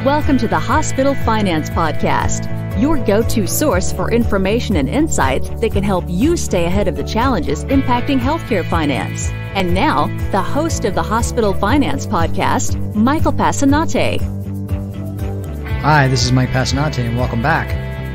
Welcome to the Hospital Finance Podcast, your go-to source for information and insights that can help you stay ahead of the challenges impacting healthcare finance. And now, the host of the Hospital Finance Podcast, Michael Passanante. Hi, this is Mike Passanante, and welcome back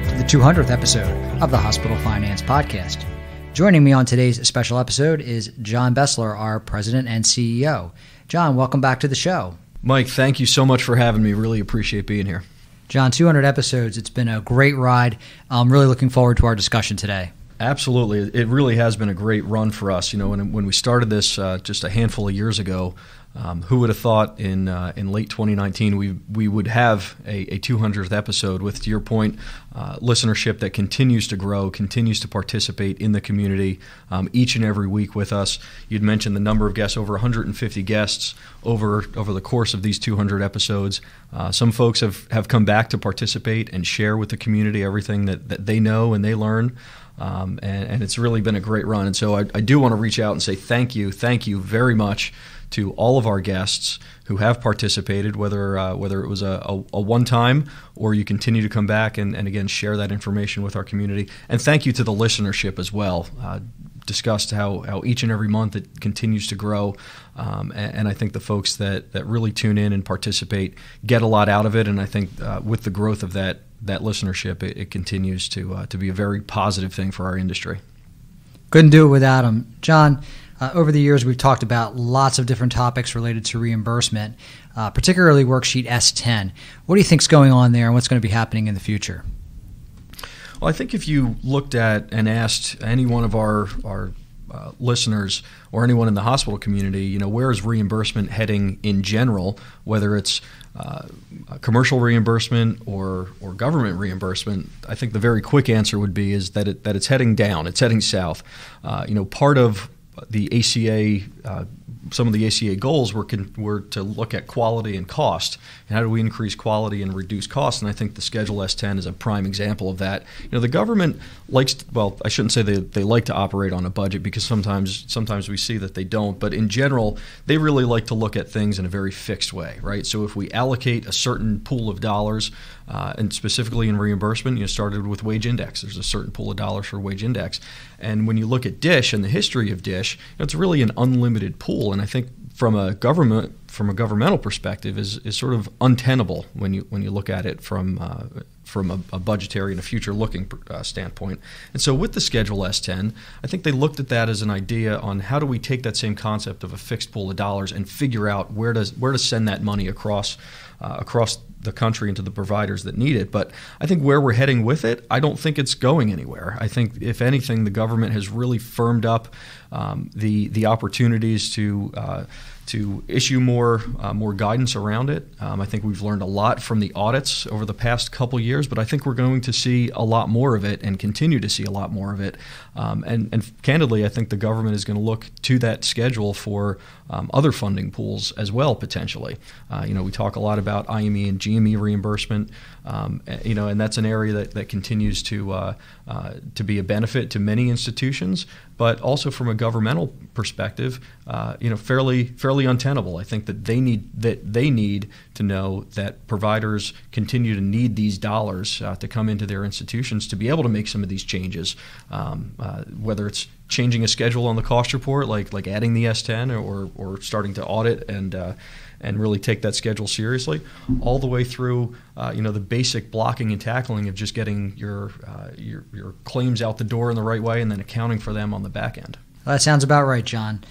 to the 200th episode of the Hospital Finance Podcast. Joining me on today's special episode is John BESLER, our President and CEO. John, welcome back to the show. Mike, thank you so much for having me. Really appreciate being here. John, 200 episodes. It's been a great ride. I'm really looking forward to our discussion today. Absolutely. It really has been a great run for us. You know, when we started this just a handful of years ago, who would have thought in late 2019 we would have a 200th episode with, to your point, listenership that continues to grow, continues to participate in the community each and every week with us. You'd mentioned the number of guests, over 150 guests over the course of these 200 episodes. Some folks have come back to participate and share with the community everything that they know and they learn. And it's really been a great run. And so I do want to reach out and say thank you very much to all of our guests who have participated, whether it was a one-time or you continue to come back and again share that information with our community. And thank you to the listenership as well. Discussed how each and every month it continues to grow, and I think the folks that really tune in and participate get a lot out of it. And I think with the growth of that listenership, it continues to be a very positive thing for our industry. Couldn't do it without them. John, over the years we've talked about lots of different topics related to reimbursement, particularly worksheet S10. What do you think's going on there and what's going to be happening in the future? Well, I think if you looked at and asked any one of our listeners or anyone in the hospital community, you know, where is reimbursement heading in general, whether it's commercial reimbursement or government reimbursement, I think the very quick answer would be is that it's heading down, it's heading south. Part of the ACA, some of the ACA goals were to look at quality and cost, and how do we increase quality and reduce cost? And I think the Schedule S10 is a prime example of that. You know, the government likes, well, I shouldn't say they like to operate on a budget, because sometimes we see that they don't, but in general, they really like to look at things in a very fixed way, right? So if we allocate a certain pool of dollars, and specifically in reimbursement, you started with wage index. There's a certain pool of dollars for wage index. And when you look at DISH and the history of DISH, it's really an unlimited pool. And I think from a governmental perspective is sort of untenable when you look at it from a budgetary and a future-looking standpoint. And so with the Schedule S10, I think they looked at that as an idea on how do we take that same concept of a fixed pool of dollars and figure out where to send that money across the country into the providers that need it. But I think where we're heading with it, I don't think it's going anywhere. I think, if anything, the government has really firmed up the opportunities to issue more guidance around it. I think we've learned a lot from the audits over the past couple years, but I think we're going to see a lot more of it and continue to see a lot more of it. And candidly, I think the government is going to look to that schedule for other funding pools as well, potentially. We talk a lot about IME and GME reimbursement, and that's an area that continues to be a benefit to many institutions, but also from a governmental perspective, fairly untenable. I think that they need to know that providers continue to need these dollars to come into their institutions to be able to make some of these changes, whether it's changing a schedule on the cost report, like adding the S10, or starting to audit and really take that schedule seriously, all the way through the basic blocking and tackling of just getting your claims out the door in the right way and then accounting for them on the back end. Well, that sounds about right, John.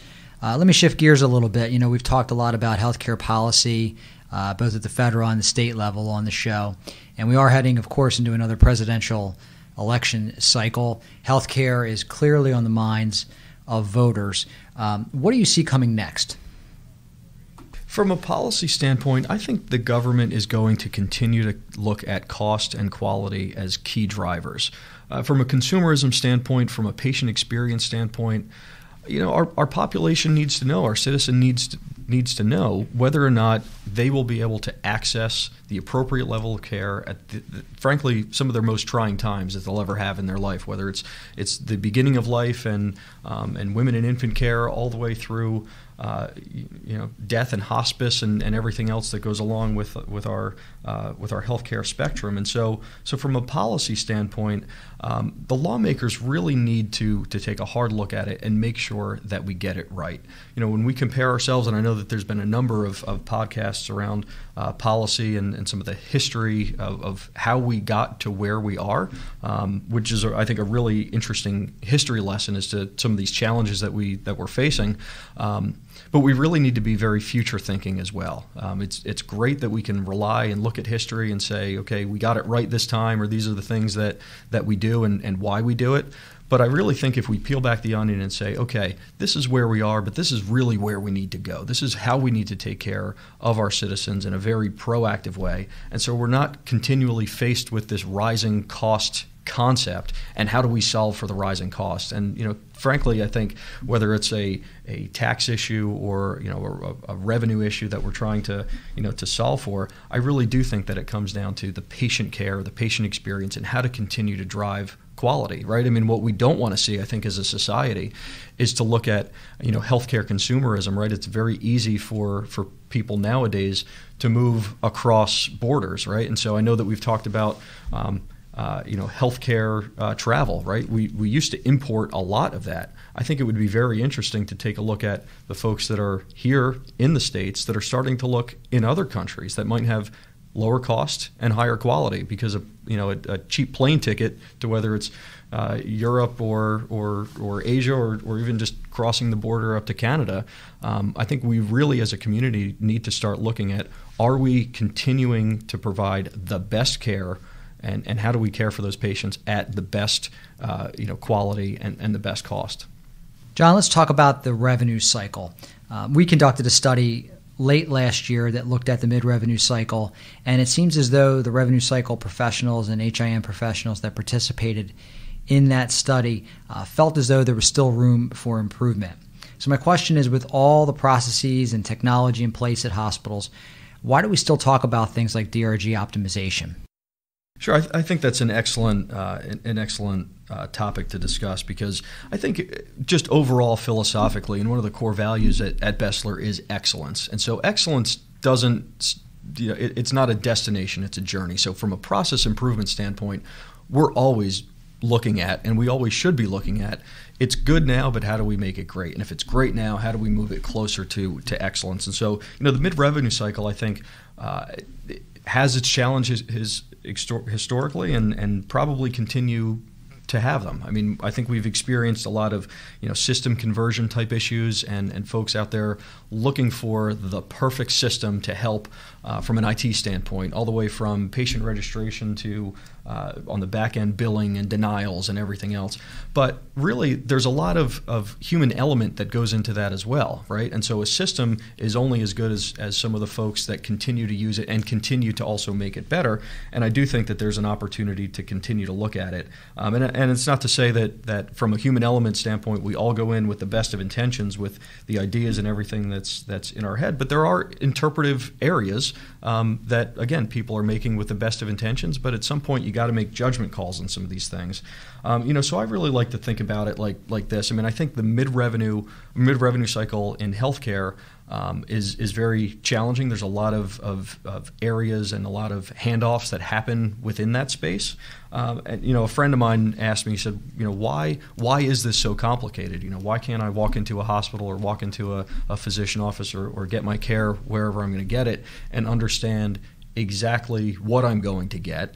Let me shift gears a little bit. You know, we've talked a lot about healthcare policy, both at the federal and the state level on the show, and we are heading, of course, into another presidential election cycle. Healthcare is clearly on the minds of voters. What do you see coming next? From a policy standpoint, I think the government is going to continue to look at cost and quality as key drivers. From a consumerism standpoint, from a patient experience standpoint, our population needs to know, our citizen needs to know whether or not they will be able to access the appropriate level of care at frankly some of their most trying times that they'll ever have in their life, whether it's the beginning of life and women and infant care all the way through death and hospice and everything else that goes along with our healthcare spectrum. And so from a policy standpoint, the lawmakers really need to take a hard look at it and make sure that we get it right. When we compare ourselves, and I know that there's been a number of podcasts around policy and some of the history of how we got to where we are, which is, I think, a really interesting history lesson as to some of these challenges that we're facing. But we really need to be very future thinking as well. It's great that we can rely and look at history and say, okay, we got it right this time, or these are the things that we do and why we do it. But I really think if we peel back the onion and say, okay, this is where we are, but this is really where we need to go. This is how we need to take care of our citizens in a very proactive way. And so we're not continually faced with this rising cost concept and how do we solve for the rising costs. And frankly, I think whether it's a tax issue or a revenue issue that we're trying to solve for, I really do think that it comes down to the patient care, the patient experience, and how to continue to drive quality, right? I mean, what we don't want to see, I think, as a society is to look at, healthcare consumerism, right? It's very easy for people nowadays to move across borders, right? And so I know that we've talked about, healthcare travel, right? We used to import a lot of that. I think it would be very interesting to take a look at the folks that are here in the States that are starting to look in other countries that might have lower cost and higher quality because of a cheap plane ticket to whether it's Europe or Asia or even just crossing the border up to Canada. I think we really as a community need to start looking at, are we continuing to provide the best care and how do we care for those patients at the best quality and the best cost? John, let's talk about the revenue cycle. We conducted a study late last year that looked at the mid-revenue cycle, and it seems as though the revenue cycle professionals and HIM professionals that participated in that study felt as though there was still room for improvement. So my question is, with all the processes and technology in place at hospitals, why do we still talk about things like DRG optimization? Sure, I think that's an excellent topic to discuss, because I think just overall philosophically, and one of the core values at BESLER is excellence. And so excellence doesn't, it's not a destination, it's a journey. So from a process improvement standpoint, we're always looking at, and we always should be looking at, it's good now, but how do we make it great? And if it's great now, how do we move it closer to excellence? And so, the mid-revenue cycle, I think, has its challenges historically and probably continue to have them. I mean, I think we've experienced a lot of system conversion type issues and folks out there looking for the perfect system to help from an IT standpoint, all the way from patient registration to on the back end billing and denials and everything else. But really, there's a lot of human element that goes into that as well, right? And so a system is only as good as some of the folks that continue to use it and continue to also make it better. And I do think that there's an opportunity to continue to look at it. And it's not to say that from a human element standpoint, we all go in with the best of intentions with the ideas and everything that's in our head. But there are interpretive areas that, again, people are making with the best of intentions. But at some point, you got to make judgment calls on some of these things. So I really like to think about it like this. I mean, I think the mid-revenue cycle in healthcare is very challenging. There's a lot of areas and a lot of handoffs that happen within that space. And a friend of mine asked me, he said, why is this so complicated? Why can't I walk into a hospital or walk into a physician office or get my care wherever I'm going to get it and understand exactly what I'm going to get?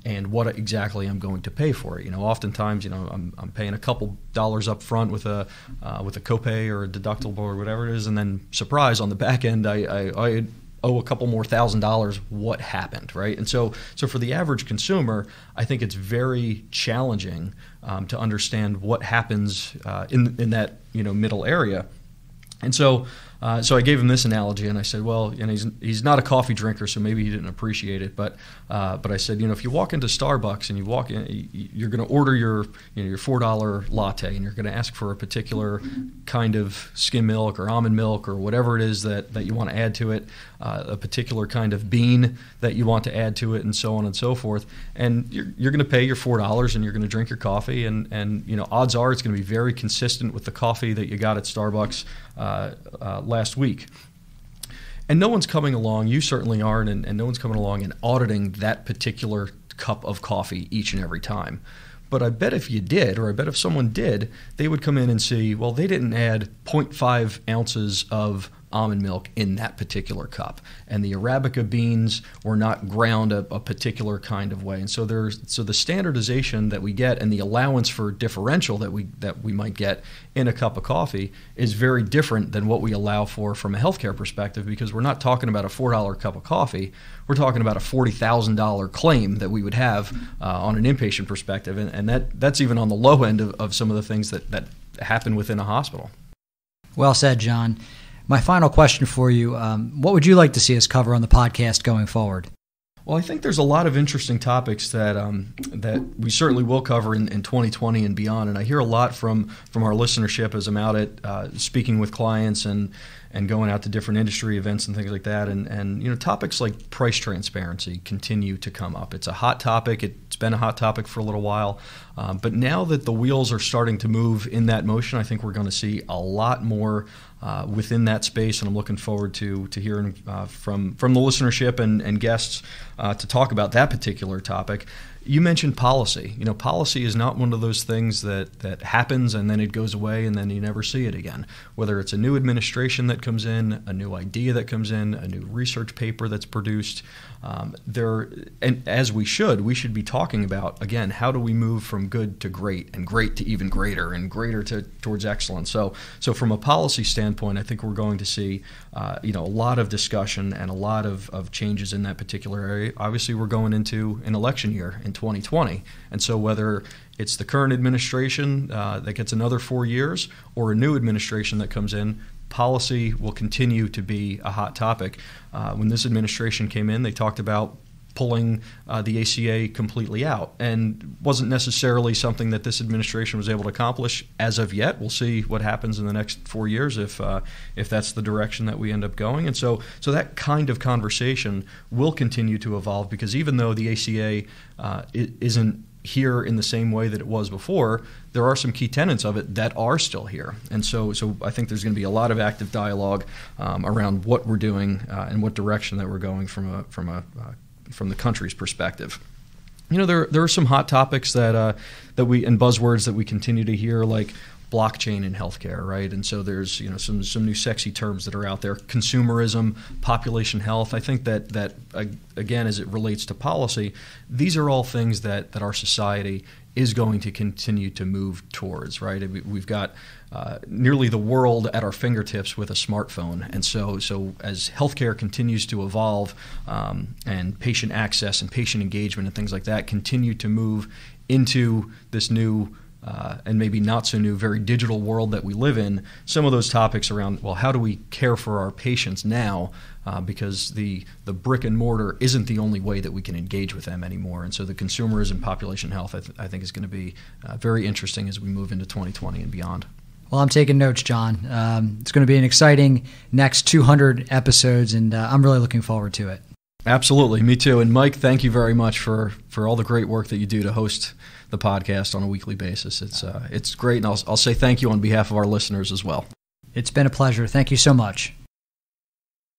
And what exactly I'm going to pay for it. Oftentimes, I'm paying a couple dollars up front with a copay or a deductible or whatever it is, and then surprise, on the back end, I owe a couple more $1,000. What happened, right? And so for the average consumer, I think it's very challenging to understand what happens in that middle area. And so So I gave him this analogy, and I said, well, he's not a coffee drinker, so maybe he didn't appreciate it. But I said, if you walk into Starbucks and you walk in, you're going to order your $4 latte, and you're going to ask for a particular kind of skim milk or almond milk or whatever it is that you want to add to it, a particular kind of bean that you want to add to it, and so on and so forth. And you're going to pay your $4, and you're going to drink your coffee, and odds are it's going to be very consistent with the coffee that you got at Starbucks last week. And no one's coming along, you certainly aren't, and no one's coming along and auditing that particular cup of coffee each and every time. But I bet if you did, or I bet if someone did, they would come in and see, well, they didn't add 0.5 ounces of almond milk in that particular cup, and the Arabica beans were not ground a particular kind of way. And so the standardization that we get and the allowance for differential that we might get in a cup of coffee is very different than what we allow for from a healthcare perspective, because we're not talking about a $4 cup of coffee. We're talking about a $40,000 claim that we would have on an inpatient perspective, and that's even on the low end of some of the things that happen within a hospital. Well said, John. My final question for you, what would you like to see us cover on the podcast going forward? Well, I think there's a lot of interesting topics that we certainly will cover in 2020 and beyond. And I hear a lot from our listenership as I'm out at speaking with clients and going out to different industry events and things like that. And topics like price transparency continue to come up. It's a hot topic. It's been a hot topic for a little while. But now that the wheels are starting to move in that motion, I think we're going to see a lot more within that space, and I'm looking forward to hearing from the listenership and guests to talk about that particular topic. You mentioned policy. Policy is not one of those things that happens and then it goes away and then you never see it again. Whether it's a new administration that comes in, a new idea that comes in, a new research paper that's produced, and as we should be talking about, again, how do we move from good to great, and great to even greater, and greater towards excellence. So from a policy standpoint, I think we're going to see a lot of discussion and a lot of changes in that particular area. Obviously, we're going into an election year in 2020, and so whether it's the current administration that gets another 4 years or a new administration that comes in, policy will continue to be a hot topic. When this administration came in, they talked about pulling the ACA completely out, and wasn't necessarily something that this administration was able to accomplish as of yet. We'll see what happens in the next 4 years if that's the direction that we end up going. And so that kind of conversation will continue to evolve, because even though the ACA isn't here in the same way that it was before, there are some key tenets of it that are still here. And so I think there's going to be a lot of active dialogue around what we're doing and what direction that we're going from the country's perspective. There are some hot topics that we, and buzzwords that we continue to hear, like blockchain in healthcare, right? And so there's some new sexy terms that are out there: consumerism, population health. I think that again, as it relates to policy, these are all things that our society is going to continue to move towards, right? We've got nearly the world at our fingertips with a smartphone, and so as healthcare continues to evolve, and patient access and patient engagement and things like that continue to move into this new and maybe not so new, very digital world that we live in, some of those topics around, well, how do we care for our patients now? Because the brick and mortar isn't the only way that we can engage with them anymore. And so the consumerism, population health, I think is going to be very interesting as we move into 2020 and beyond. Well, I'm taking notes, John. It's going to be an exciting next 200 episodes, and I'm really looking forward to it. Absolutely. Me too. And Mike, thank you very much for all the great work that you do to host the podcast on a weekly basis. It's great, and I'll say thank you on behalf of our listeners as well. It's been a pleasure. Thank you so much.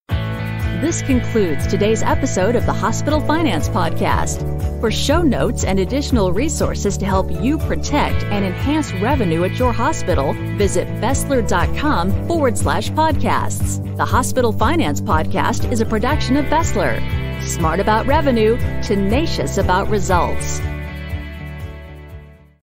This concludes today's episode of the Hospital Finance Podcast. For show notes and additional resources to help you protect and enhance revenue at your hospital, visit BESLER.com/podcasts. The Hospital Finance Podcast is a production of BESLER. Smart about revenue, tenacious about results.